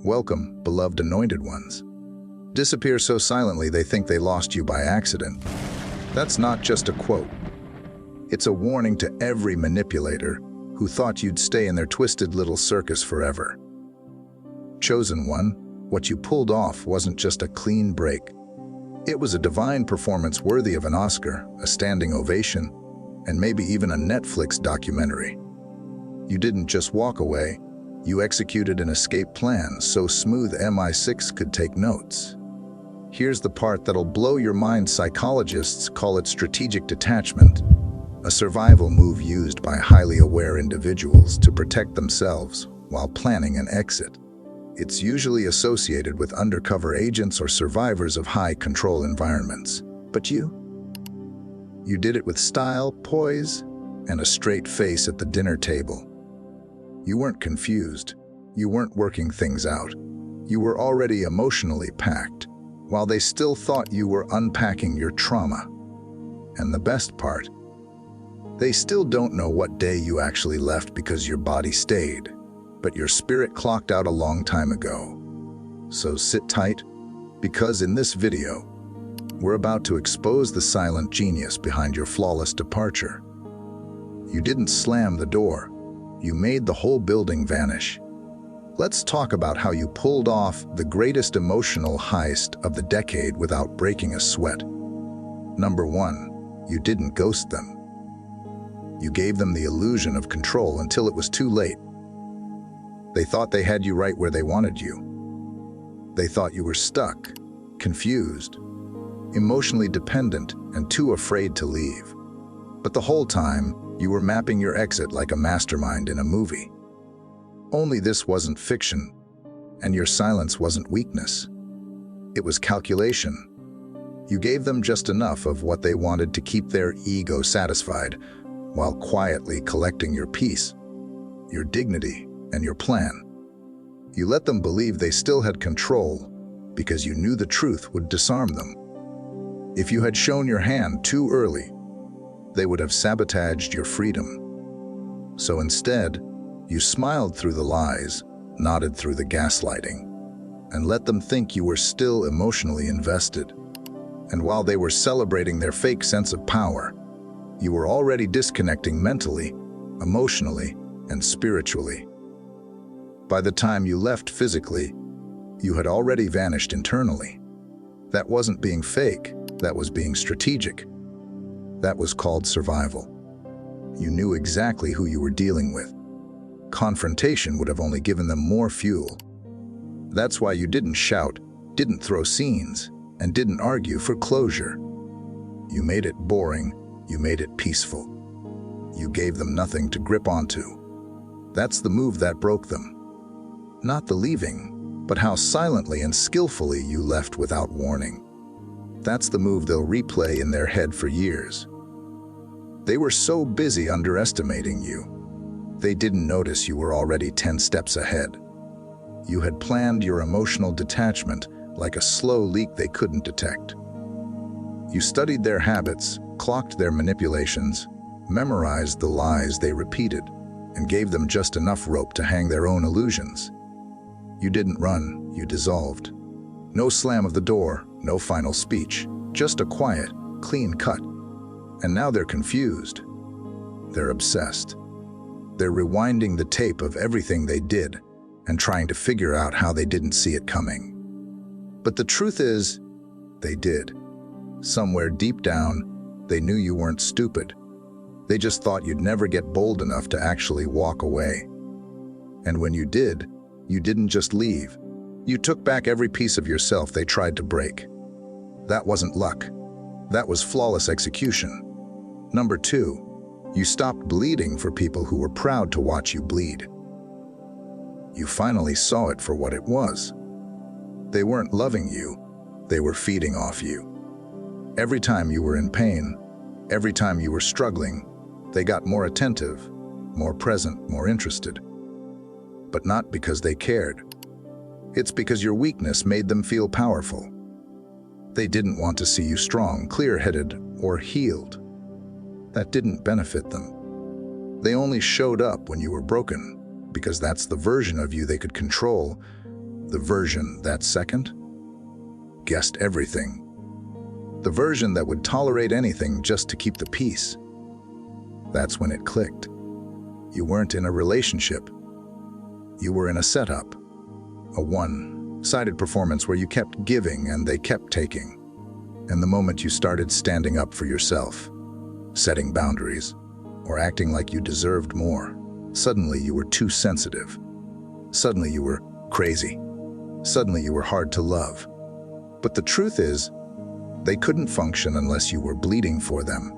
Welcome, beloved anointed ones. Disappear so silently they think they lost you by accident. That's not just a quote. It's a warning to every manipulator who thought you'd stay in their twisted little circus forever. Chosen one, what you pulled off wasn't just a clean break. It was a divine performance worthy of an Oscar, a standing ovation, and maybe even a Netflix documentary. You didn't just walk away, you executed an escape plan so smooth MI6 could take notes. Here's the part that'll blow your mind. Psychologists call it strategic detachment, a survival move used by highly aware individuals to protect themselves while planning an exit. It's usually associated with undercover agents or survivors of high-control environments. But you did it with style, poise, and a straight face at the dinner table. You weren't confused. You weren't working things out. You were already emotionally packed, while they still thought you were unpacking your trauma. And the best part, they still don't know what day you actually left because your body stayed, but your spirit clocked out a long time ago. So sit tight, because in this video, we're about to expose the silent genius behind your flawless departure. You didn't slam the door. You made the whole building vanish. Let's talk about how you pulled off the greatest emotional heist of the decade without breaking a sweat. Number one, you didn't ghost them. You gave them the illusion of control until it was too late. They thought they had you right where they wanted you. They thought you were stuck, confused, emotionally dependent, and too afraid to leave. But the whole time, you were mapping your exit like a mastermind in a movie. Only this wasn't fiction, and your silence wasn't weakness. It was calculation. You gave them just enough of what they wanted to keep their ego satisfied, while quietly collecting your peace, your dignity, and your plan. You let them believe they still had control because you knew the truth would disarm them. If you had shown your hand too early, they would have sabotaged your freedom. So instead, you smiled through the lies, nodded through the gaslighting, and let them think you were still emotionally invested. And while they were celebrating their fake sense of power, you were already disconnecting mentally, emotionally, and spiritually. By the time you left physically, you had already vanished internally. That wasn't being fake, that was being strategic. That was called survival. You knew exactly who you were dealing with. Confrontation would have only given them more fuel. That's why you didn't shout, didn't throw scenes, and didn't argue for closure. You made it boring, you made it peaceful. You gave them nothing to grip onto. That's the move that broke them. Not the leaving, but how silently and skillfully you left without warning. That's the move they'll replay in their head for years. They were so busy underestimating you, they didn't notice you were already 10 steps ahead. You had planned your emotional detachment like a slow leak they couldn't detect. You studied their habits, clocked their manipulations, memorized the lies they repeated, and gave them just enough rope to hang their own illusions. You didn't run, you dissolved. No slam of the door, no final speech, just a quiet, clean cut. And now they're confused. They're obsessed. They're rewinding the tape of everything they did and trying to figure out how they didn't see it coming. But the truth is, they did. Somewhere deep down, they knew you weren't stupid. They just thought you'd never get bold enough to actually walk away. And when you did, you didn't just leave. You took back every piece of yourself they tried to break. That wasn't luck. That was flawless execution. Number two, you stopped bleeding for people who were proud to watch you bleed. You finally saw it for what it was. They weren't loving you, they were feeding off you. Every time you were in pain, every time you were struggling, they got more attentive, more present, more interested. But not because they cared. It's because your weakness made them feel powerful. They didn't want to see you strong, clear-headed, or healed. That didn't benefit them. They only showed up when you were broken, because that's the version of you they could control, The version that second guessed everything. The version that would tolerate anything just to keep the peace. That's when it clicked. You weren't in a relationship. You were in a setup. A one-sided performance where you kept giving and they kept taking. And the moment you started standing up for yourself, setting boundaries, or acting like you deserved more, suddenly you were too sensitive. Suddenly you were crazy. Suddenly you were hard to love. But the truth is, they couldn't function unless you were bleeding for them,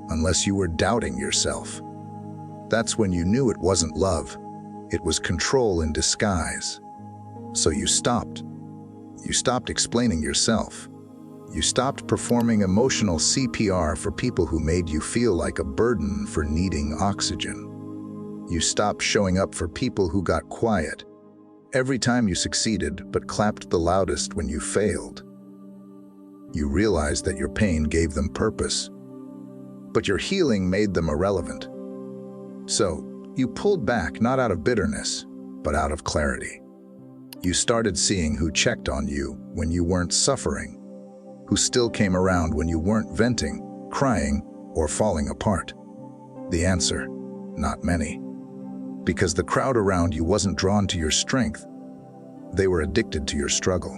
unless you were doubting yourself. That's when you knew it wasn't love. It was control in disguise. So you stopped. You stopped explaining yourself. You stopped performing emotional CPR for people who made you feel like a burden for needing oxygen. You stopped showing up for people who got quiet every time you succeeded but clapped the loudest when you failed. You realized that your pain gave them purpose, but your healing made them irrelevant. So, you pulled back not out of bitterness, but out of clarity. You started seeing who checked on you when you weren't suffering, who still came around when you weren't venting, crying, or falling apart. The answer: not many. Because the crowd around you wasn't drawn to your strength, they were addicted to your struggle.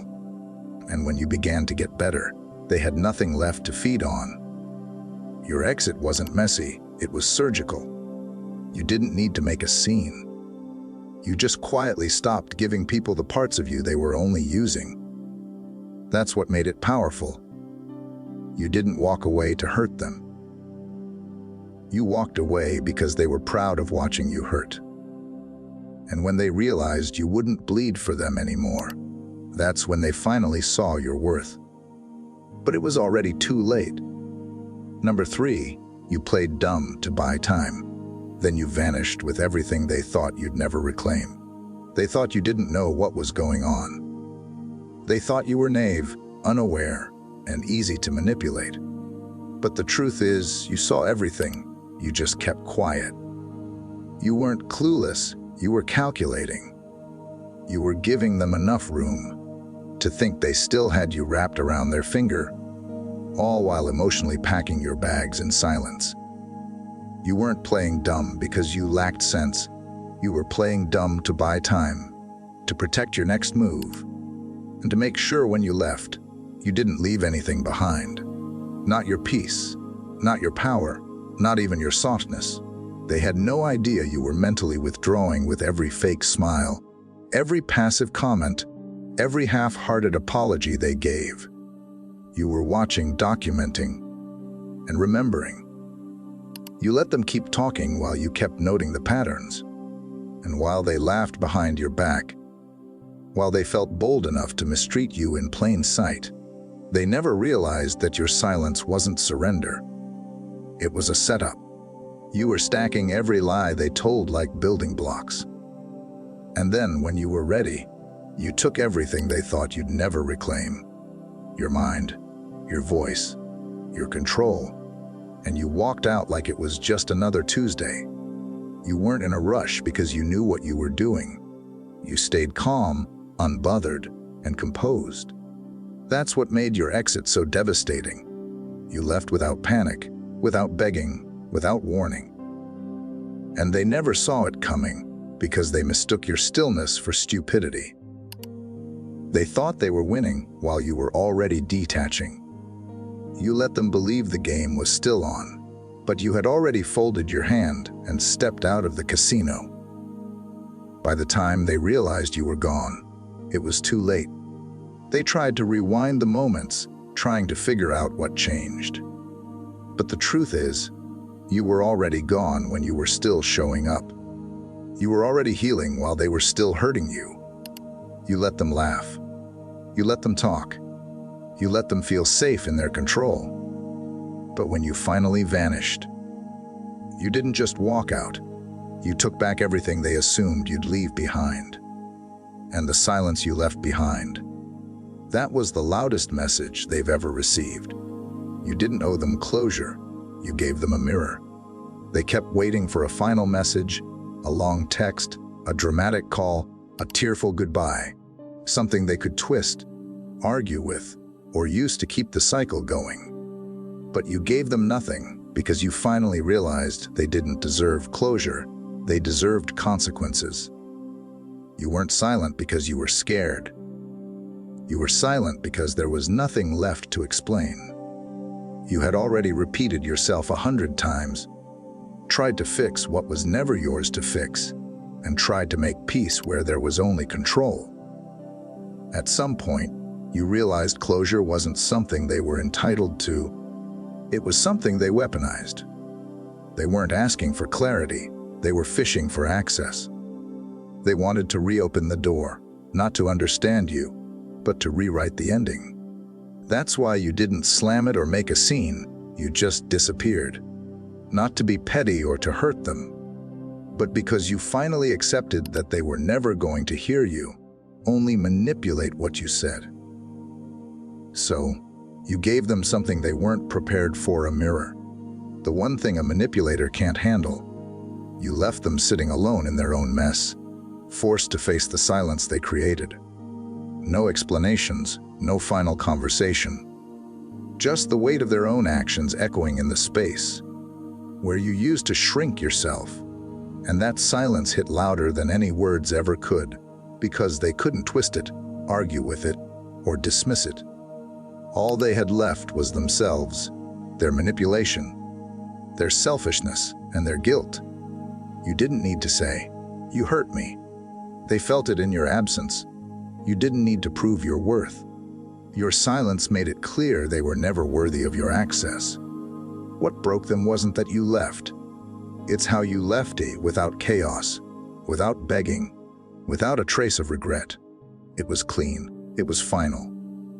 And when you began to get better, they had nothing left to feed on. Your exit wasn't messy, it was surgical. You didn't need to make a scene. You just quietly stopped giving people the parts of you they were only using. That's what made it powerful. You didn't walk away to hurt them. You walked away because they were proud of watching you hurt. And when they realized you wouldn't bleed for them anymore, that's when they finally saw your worth. But it was already too late. Number 3, you played dumb to buy time. Then you vanished with everything they thought you'd never reclaim. They thought you didn't know what was going on. They thought you were naive, unaware, and easy to manipulate. But the truth is, you saw everything, you just kept quiet. You weren't clueless, you were calculating. You were giving them enough room to think they still had you wrapped around their finger, all while emotionally packing your bags in silence. You weren't playing dumb because you lacked sense. You were playing dumb to buy time, to protect your next move, and to make sure when you left, you didn't leave anything behind. Not your peace, not your power, not even your softness. They had no idea you were mentally withdrawing with every fake smile, every passive comment, every half-hearted apology they gave. You were watching, documenting, and remembering. You let them keep talking while you kept noting the patterns. And while they laughed behind your back, while they felt bold enough to mistreat you in plain sight, they never realized that your silence wasn't surrender. It was a setup. You were stacking every lie they told like building blocks. And then, when you were ready, you took everything they thought you'd never reclaim. Your mind, your voice, your control, and you walked out like it was just another Tuesday. You weren't in a rush because you knew what you were doing. You stayed calm, unbothered, and composed. That's what made your exit so devastating. You left without panic, without begging, without warning. And they never saw it coming because they mistook your stillness for stupidity. They thought they were winning while you were already detaching. You let them believe the game was still on, but you had already folded your hand and stepped out of the casino. By the time they realized you were gone, it was too late. They tried to rewind the moments, trying to figure out what changed. But the truth is, you were already gone when you were still showing up. You were already healing while they were still hurting you. You let them laugh. You let them talk. You let them feel safe in their control. But when you finally vanished, you didn't just walk out. You took back everything they assumed you'd leave behind. And the silence you left behind, that was the loudest message they've ever received. You didn't owe them closure. You gave them a mirror. They kept waiting for a final message, a long text, a dramatic call, a tearful goodbye. something they could twist, argue with, or use to keep the cycle going. But you gave them nothing because you finally realized they didn't deserve closure, they deserved consequences. You weren't silent because you were scared. You were silent because there was nothing left to explain. You had already repeated yourself 100 times, tried to fix what was never yours to fix, and tried to make peace where there was only control. At some point, you realized closure wasn't something they were entitled to. It was something they weaponized. They weren't asking for clarity, they were fishing for access. They wanted to reopen the door, not to understand you, but to rewrite the ending. That's why you didn't slam it or make a scene, you just disappeared. Not to be petty or to hurt them, but because you finally accepted that they were never going to hear you, only manipulate what you said. So, you gave them something they weren't prepared for: a mirror. The one thing a manipulator can't handle. You left them sitting alone in their own mess, forced to face the silence they created. No explanations, no final conversation. Just the weight of their own actions echoing in the space, where you used to shrink yourself. And that silence hit louder than any words ever could, because they couldn't twist it, argue with it, or dismiss it. All they had left was themselves, their manipulation, their selfishness, and their guilt. You didn't need to say, "You hurt me." They felt it in your absence. You didn't need to prove your worth. Your silence made it clear they were never worthy of your access. What broke them wasn't that you left. It's how you left it, without chaos, without begging, without a trace of regret. It was clean, it was final,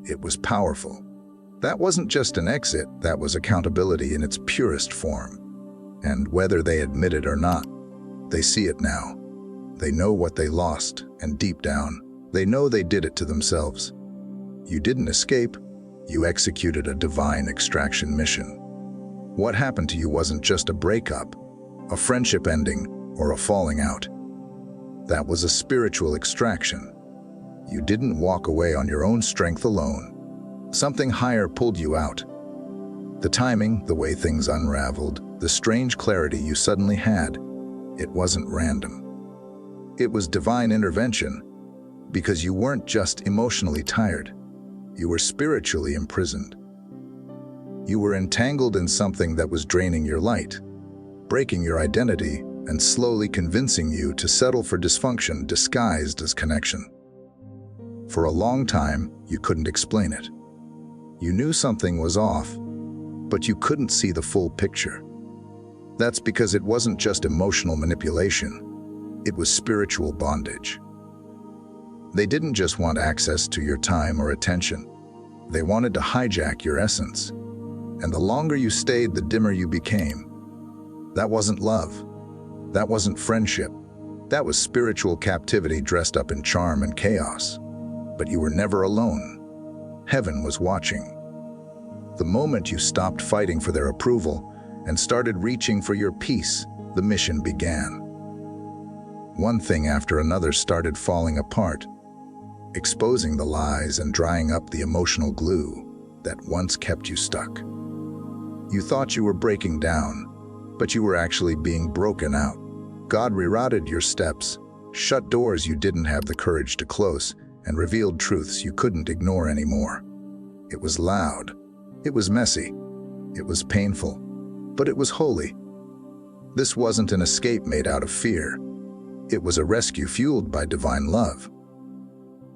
it was powerful. That wasn't just an exit, that was accountability in its purest form. And whether they admit it or not, they see it now. They know what they lost, and deep down, they know they did it to themselves. You didn't escape, you executed a divine extraction mission. What happened to you wasn't just a breakup, a friendship ending, or a falling out. That was a spiritual extraction. You didn't walk away on your own strength alone. Something higher pulled you out. The timing, the way things unraveled, the strange clarity you suddenly had, it wasn't random. It was divine intervention, because you weren't just emotionally tired. You were spiritually imprisoned. You were entangled in something that was draining your light, breaking your identity, and slowly convincing you to settle for dysfunction disguised as connection. For a long time, you couldn't explain it. You knew something was off, but you couldn't see the full picture. That's because it wasn't just emotional manipulation, it was spiritual bondage. They didn't just want access to your time or attention. They wanted to hijack your essence. And the longer you stayed, the dimmer you became. That wasn't love. That wasn't friendship. That was spiritual captivity dressed up in charm and chaos. But you were never alone. Heaven was watching. The moment you stopped fighting for their approval and started reaching for your peace, the mission began. One thing after another started falling apart, exposing the lies and drying up the emotional glue that once kept you stuck. You thought you were breaking down, but you were actually being broken out. God rerouted your steps, shut doors you didn't have the courage to close, and revealed truths you couldn't ignore anymore. It was loud, it was messy, it was painful, but it was holy. This wasn't an escape made out of fear. It was a rescue fueled by divine love.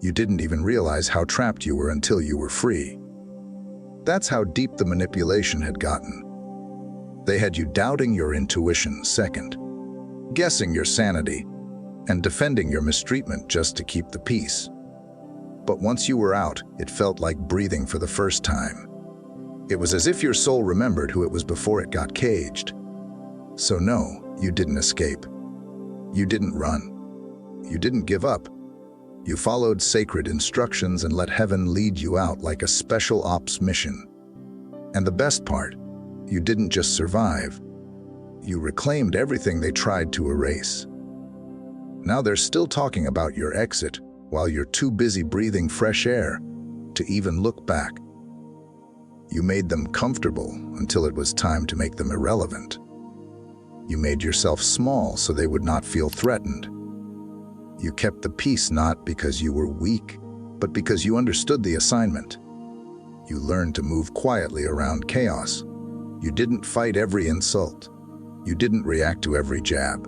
You didn't even realize how trapped you were until you were free. That's how deep the manipulation had gotten. They had you doubting your intuition second, guessing your sanity, and defending your mistreatment just to keep the peace. But once you were out, it felt like breathing for the first time. It was as if your soul remembered who it was before it got caged. So no, you didn't escape. You didn't run. You didn't give up. You followed sacred instructions and let heaven lead you out like a special ops mission. And the best part, you didn't just survive. You reclaimed everything they tried to erase. Now they're still talking about your exit, while you're too busy breathing fresh air to even look back. You made them comfortable until it was time to make them irrelevant. You made yourself small so they would not feel threatened. You kept the peace not because you were weak, but because you understood the assignment. You learned to move quietly around chaos. You didn't fight every insult. You didn't react to every jab.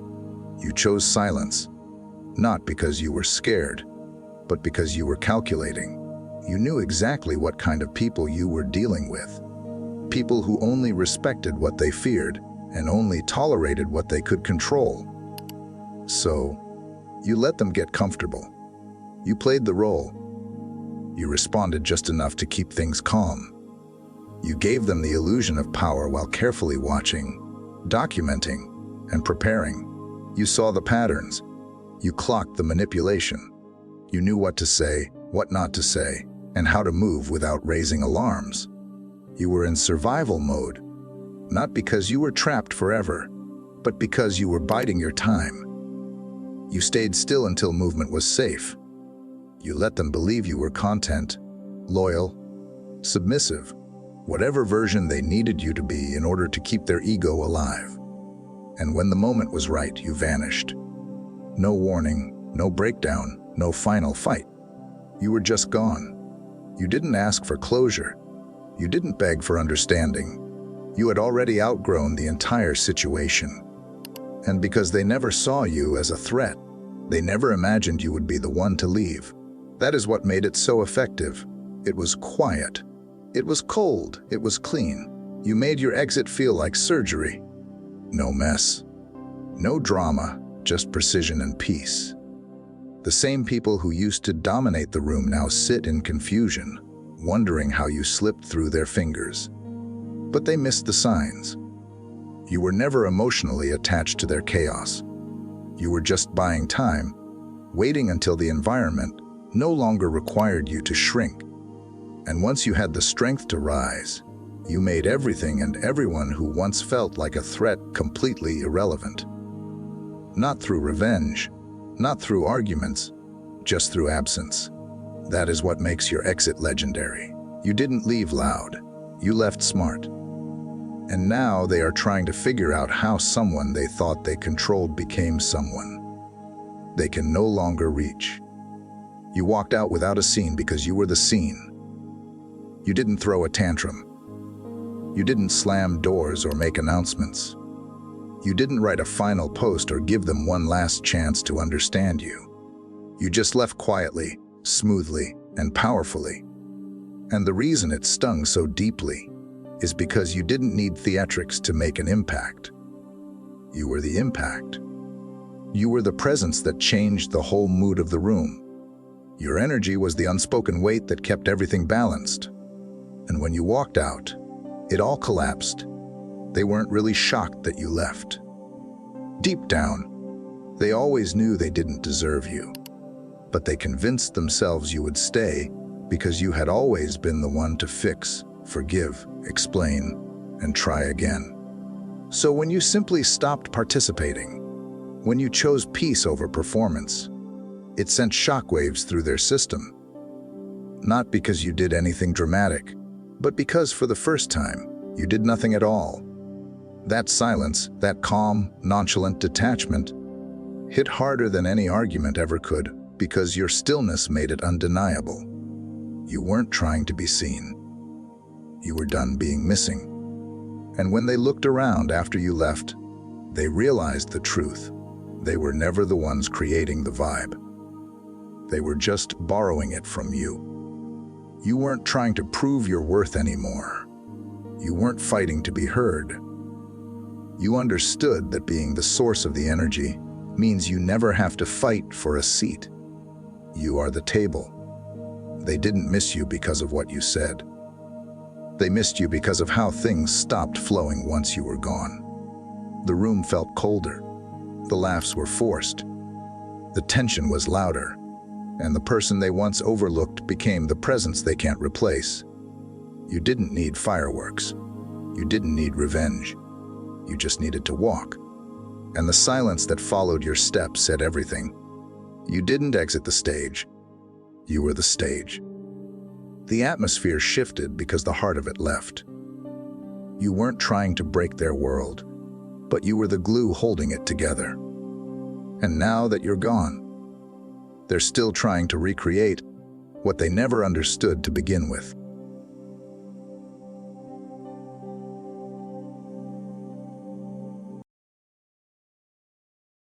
You chose silence, not because you were scared, but because you were calculating. You knew exactly what kind of people you were dealing with. People who only respected what they feared and only tolerated what they could control. So, you let them get comfortable. You played the role. You responded just enough to keep things calm. You gave them the illusion of power while carefully watching, documenting, and preparing. You saw the patterns. You clocked the manipulation. You knew what to say, what not to say, and how to move without raising alarms. You were in survival mode, not because you were trapped forever, but because you were biding your time. You stayed still until movement was safe. You let them believe you were content, loyal, submissive, whatever version they needed you to be in order to keep their ego alive. And when the moment was right, you vanished. No warning, no breakdown, no final fight. You were just gone. You didn't ask for closure. You didn't beg for understanding. You had already outgrown the entire situation. And because they never saw you as a threat, they never imagined you would be the one to leave. That is what made it so effective. It was quiet. It was cold. It was clean. You made your exit feel like surgery. No mess. No drama, just precision and peace. The same people who used to dominate the room now sit in confusion, wondering how you slipped through their fingers. But they missed the signs. You were never emotionally attached to their chaos. You were just buying time, waiting until the environment no longer required you to shrink. And once you had the strength to rise, you made everything and everyone who once felt like a threat completely irrelevant. Not through revenge, not through arguments, just through absence. That is what makes your exit legendary. You didn't leave loud, you left smart. And now they are trying to figure out how someone they thought they controlled became someone they can no longer reach. You walked out without a scene because you were the scene. You didn't throw a tantrum. You didn't slam doors or make announcements. You didn't write a final post or give them one last chance to understand you. You just left quietly, smoothly, and powerfully. And the reason it stung so deeply is because you didn't need theatrics to make an impact. You were the impact. You were the presence that changed the whole mood of the room. Your energy was the unspoken weight that kept everything balanced. And when you walked out, it all collapsed. They weren't really shocked that you left. Deep down, they always knew they didn't deserve you. But they convinced themselves you would stay because you had always been the one to fix, forgive, explain, and try again. So when you simply stopped participating, when you chose peace over performance, it sent shockwaves through their system. Not because you did anything dramatic, but because for the first time, you did nothing at all. That silence, that calm, nonchalant detachment, hit harder than any argument ever could because your stillness made it undeniable. You weren't trying to be seen. You were done being missing. And when they looked around after you left, they realized the truth. They were never the ones creating the vibe. They were just borrowing it from you. You weren't trying to prove your worth anymore. You weren't fighting to be heard. You understood that being the source of the energy means you never have to fight for a seat. You are the table. They didn't miss you because of what you said. They missed you because of how things stopped flowing once you were gone. The room felt colder. The laughs were forced. The tension was louder. And the person they once overlooked became the presence they can't replace. You didn't need fireworks. You didn't need revenge. You just needed to walk. And the silence that followed your steps said everything. You didn't exit the stage. You were the stage. The atmosphere shifted because the heart of it left. You weren't trying to break their world, but you were the glue holding it together. And now that you're gone, they're still trying to recreate what they never understood to begin with.